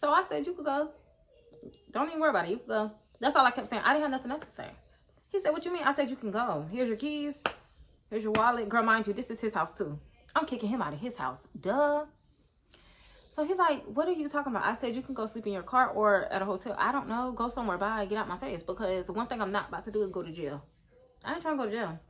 So I said, you could go. Don't even worry about it. You could go. That's all I kept saying. I didn't have nothing else to say. He said, what you mean? I said, you can go. Here's your keys. Here's your wallet. Girl, mind you, this is his house too. I'm kicking him out of his house. Duh. So he's like, what are you talking about? I said, you can go sleep in your car or at a hotel. I don't know. Go somewhere. Bye. Get out my face. Because the one thing I'm not about to do is go to jail. I ain't trying to go to jail.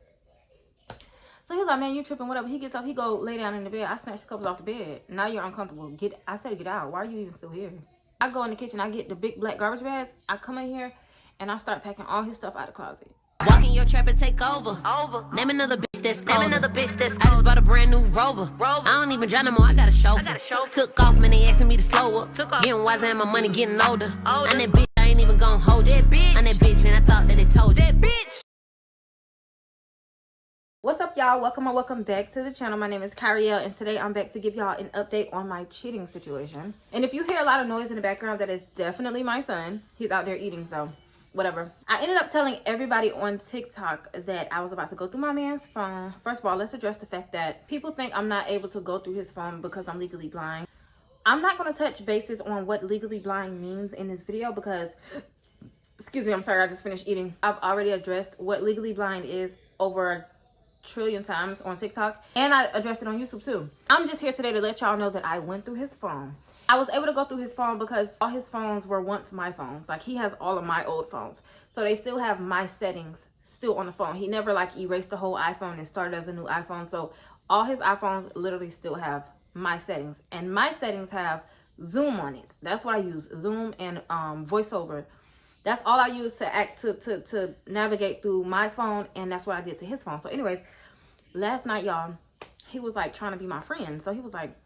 So he was like, man, you tripping, whatever. He gets up. He go lay down in the bed. I snatched the covers off the bed. Now you're uncomfortable. I said, get out. Why are you even still here? I go in the kitchen. I get the big black garbage bags. I come in here and I start packing all his stuff out of the closet. Walk in your trap and take over. Name another bitch that's colder. I just bought a brand new Rover. I don't even drive no more, I got a chauffeur. Took off, man, they asking me to slow up. Getting wiser and my money getting older. I'm that bitch, I ain't even gon' hold you. I'm that bitch, man, I thought that they told you. What's up, y'all? Welcome back to the channel. My name is Kyrielle, and today I'm back to give y'all an update on my cheating situation. And if you hear a lot of noise in the background, that is definitely my son. He's out there eating, so whatever. I ended up telling everybody on TikTok that I was about to go through my man's phone. First of all, let's address the fact that people think I'm not able to go through his phone because I'm legally blind. I'm not going to touch bases on what legally blind means in this video because, excuse me, I'm sorry, I just finished eating. I've already addressed what legally blind is over a trillion times on TikTok, and I addressed it on YouTube too. I'm just here today to let y'all know that I went through his phone. I was able to go through his phone because all his phones were once my phones. Like, he has all of my old phones, so they still have my settings still on the phone. He never like erased the whole iPhone and started as a new iPhone. So all his iPhones literally still have my settings, and my settings have Zoom on it. That's what I use, Zoom and voiceover. That's all I use to navigate through my phone, and that's what I did to his phone. So anyways, last night, y'all, he was like trying to be my friend. So he was like,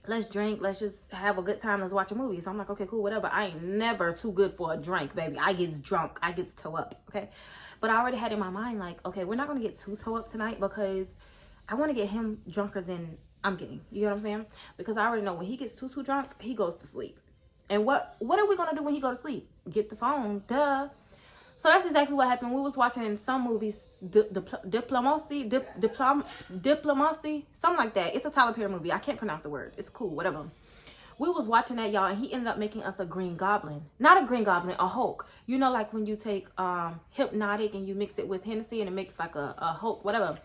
let's drink, let's just have a good time, let's watch a movie. So I'm like, okay, cool, whatever. I ain't never too good for a drink, baby. I gets drunk, I gets toe up, okay? But I already had in my mind, like, okay, we're not gonna get too toe up tonight because I want to get him drunker than I'm getting. You know what I'm saying? Because I already know when he gets too drunk, he goes to sleep. And what are we gonna do when he go to sleep? Get the phone, duh. So that's exactly what happened. We was watching some movies, diplomacy, something like that. It's a Tyler Perry movie. I can't pronounce the word. It's cool, whatever. We was watching that, y'all, and he ended up making us a green goblin. Not a green goblin, a Hulk. You know, like when you take Hypnotic and you mix it with Hennessy and it makes like a Hulk, whatever.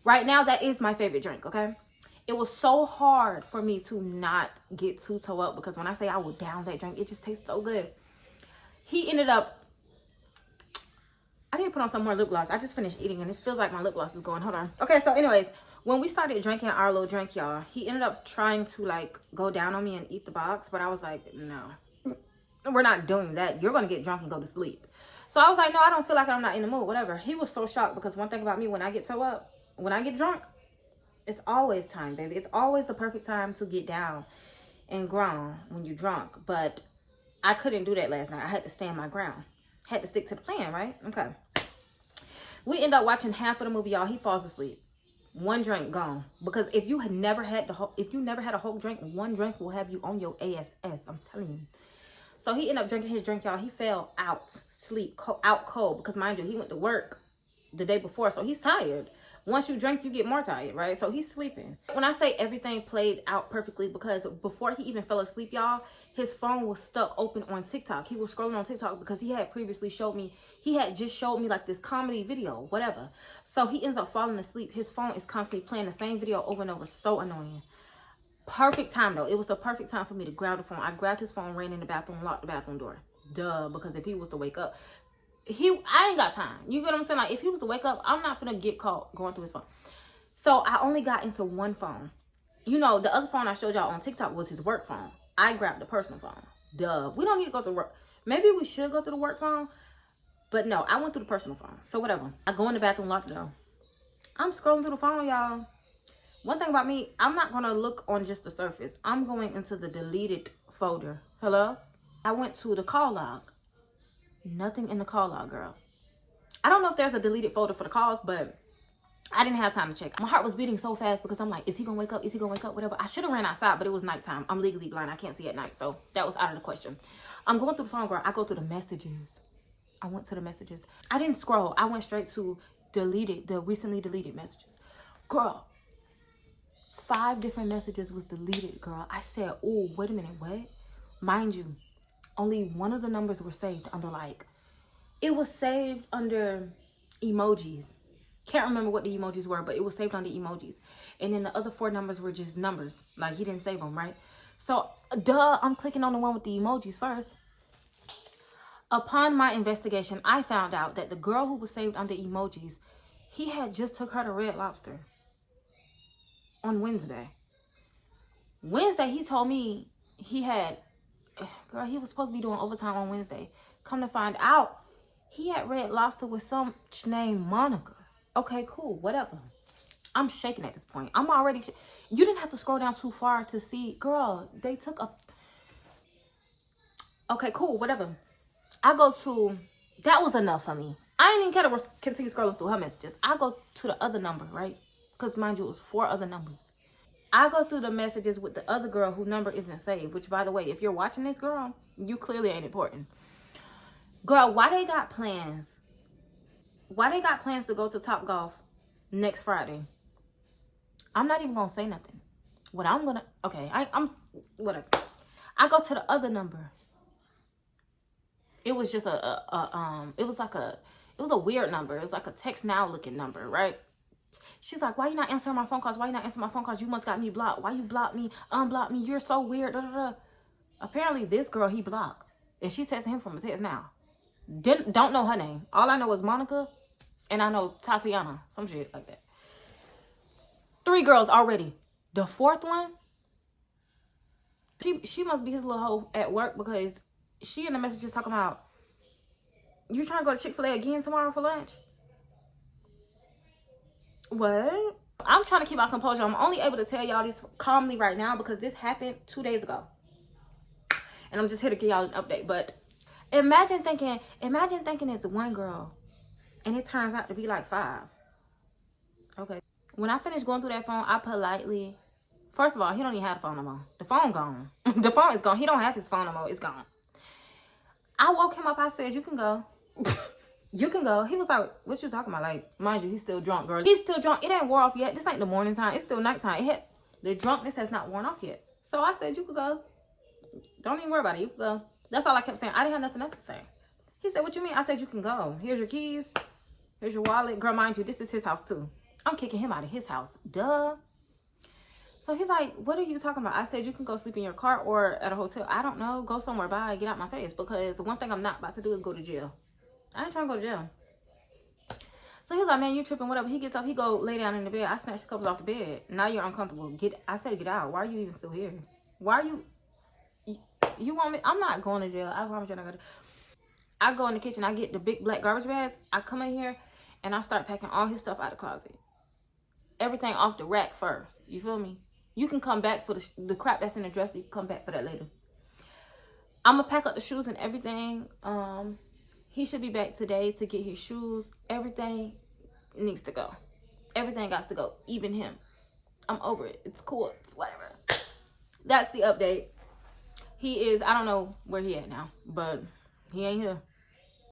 Right now, that is my favorite drink, okay? It was so hard for me to not get too toe up because when I say I would down that drink, it just tastes so good. He ended up, I need to put on some more lip gloss. I just finished eating and it feels like my lip gloss is going. Hold on. Okay, so anyways, when we started drinking our little drink, y'all, he ended up trying to like go down on me and eat the box, but I was like, no, we're not doing that. You're going to get drunk and go to sleep. So I was like, no, I don't feel like I'm not in the mood, whatever. He was so shocked because one thing about me, when I get toe up, when I get drunk, it's always time, baby. It's always the perfect time to get down and grown when you're drunk. But I couldn't do that last night. I had to stand my ground. Had to stick to the plan, right? Okay. We end up watching half of the movie, y'all. He falls asleep. One drink gone. Because if you never had a whole drink, one drink will have you on your ass. I'm telling you. So he ended up drinking his drink, y'all. He fell out, out cold. Because mind you, he went to work the day before, so he's tired. Once you drink, you get more tired, right? So he's sleeping. When I say everything played out perfectly, because before he even fell asleep, y'all, his phone was stuck open on TikTok. He was scrolling on TikTok because he had previously showed me, like this comedy video, whatever. So he ends up falling asleep. His phone is constantly playing the same video over and over. So annoying. Perfect time, though. It was the perfect time for me to grab the phone. I grabbed his phone, ran in the bathroom, locked the bathroom door. Duh, because if he was to wake up, I ain't got time. You get what I'm saying? Like, if he was to wake up, I'm not gonna get caught going through his phone. So I only got into one phone. You know, the other phone I showed y'all on TikTok was his work phone. I grabbed the personal phone. Duh. We don't need to go through work. Maybe we should go through the work phone. But no, I went through the personal phone. So whatever. I go in the bathroom, lock the door. I'm scrolling through the phone, y'all. One thing about me, I'm not gonna look on just the surface. I'm going into the deleted folder. Hello? I went to the call log. Nothing in the call log, girl. I don't know if there's a deleted folder for the calls, but I didn't have time to check. My heart was beating so fast because I'm like, is he gonna wake up? Is he gonna wake up? Whatever. I should have ran outside, but it was nighttime. I'm legally blind. I can't see at night, so that was out of the question. I'm going through the phone, girl. I go through the messages. I went to the messages. I didn't scroll. I went straight to the recently deleted messages. Girl, 5 different messages was deleted, girl. I said, oh, wait a minute, what? Mind you, only one of the numbers were saved under like, it was saved under emojis. Can't remember what the emojis were, but it was saved under emojis. And then the other 4 numbers were just numbers. Like, he didn't save them, right? So, duh, I'm clicking on the one with the emojis first. Upon my investigation, I found out that the girl who was saved under emojis, he had just took her to Red Lobster on Wednesday. Wednesday, he told me he had, girl, he was supposed to be doing overtime on Wednesday. Come to find out, he had Red Lobster with some named Monica. Okay, cool, whatever. I'm shaking at this point. I'm already, you didn't have to scroll down too far to see, girl, they took a, okay, cool, whatever. I go to, that was enough for me. I didn't even care to continue scrolling through her messages. I go to the other number, right? Because mind you, it was 4 other numbers. I go through the messages with the other girl whose number isn't saved. Which, by the way, if you're watching this, girl, you clearly ain't important. Girl, why they got plans? Why they got plans to go to Top Golf next Friday? I'm not even going to say nothing. What I'm going to, okay, I'm, whatever. I go to the other number. It was just it was a weird number. It was like a text now looking number, right? She's like, why you not answering my phone calls? Why you not answering my phone calls? You must got me blocked. Why you blocked me? Unblock me. You're so weird. Da, da, da. Apparently, this girl he blocked. And she texting him from his text now. Don't know her name. All I know is Monica. And I know Tatiana. Some shit like that. 3 girls already. The 4th one, she must be his little hoe at work because she in the messages talking about, you trying to go to Chick-fil-A again tomorrow for lunch? What? I'm trying to keep my composure. I'm only able to tell y'all this calmly right now because this happened 2 days ago. And I'm just here to give y'all an update. But imagine thinking it's one girl and it turns out to be like 5. Okay. When I finished going through that phone, I politely, first of all, he don't even have the phone no more. The phone gone. The phone is gone. He don't have his phone no more. It's gone. I woke him up. I said, you can go. You can go. He was like, what you talking about? Like, mind you, he's still drunk, girl. He's still drunk. It ain't wore off yet. This ain't the morning time. It's still nighttime. The drunkenness has not worn off yet. So I said, you could go. Don't even worry about it. You can go. That's all I kept saying. I didn't have nothing else to say. He said, what you mean? I said, you can go. Here's your keys. Here's your wallet. Girl, mind you, this is his house too. I'm kicking him out of his house. Duh. So he's like, what are you talking about? I said, you can go sleep in your car or at a hotel. I don't know. Go somewhere. Bye. Get out my face. Because the one thing I'm not about to do is go to jail. I ain't trying to go to jail. So he was like, man, you tripping, whatever. He gets up, he go lay down in the bed. I snatched the covers off the bed. Now you're uncomfortable. I said, get out. Why are you even still here? Why are you want me? I'm not going to jail. I promise you're not going to. I go in the kitchen. I get the big black garbage bags. I come in here and I start packing all his stuff out of the closet. Everything off the rack first. You feel me? You can come back for the crap that's in the dresser. You can come back for that later. I'm going to pack up the shoes and everything. He should be back today to get his shoes. Everything needs to go. Everything got to go. Even him. I'm over it. It's cool. It's whatever. That's the update. He is, I don't know where he at now, but he ain't here.